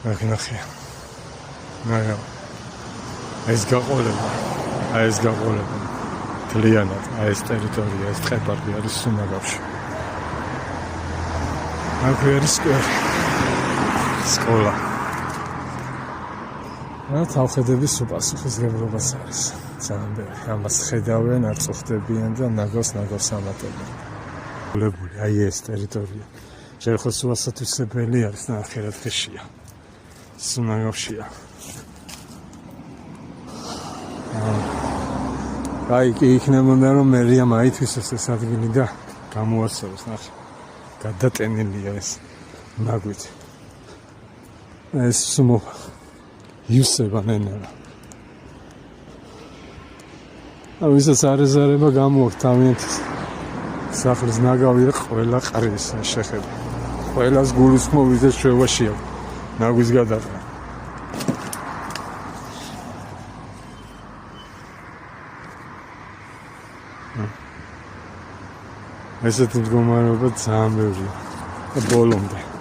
ნახე. მაგრამ ეს გაყოლება. Klienat, ეს ტერიტორია, ეს ტყეპარკი არის სუნაგავში. აქ არის სკოლა. თავხედების უპასუხისმგებლობაც არის. ძალიან ბევრი. ამას ხედავენ, არ წუხდებიან და ნაგავს ამატებენ. გულებული, აი ეს ტერიტორია. შეხოს უასათვისებელი არის და ახერად ხეშია. სუნაგავშია. აი კი იქნებოდა რომ მერია მაითვისოს ეს ადგილი და გამოაცოს ნახე. გადატენილია ეს ნაგვით. ეს სუმო იუსება ნენა. ვისაც არეზარება გამოაქვს თავიანთი სახლის ნაგავი და ყველა ყრის შეხება. ყველას გულისხმობის და ჩვევაშია ნაგვის გადაღება. ესეთი მდგომარეობა ძალიან ბევრია. ბოლომდე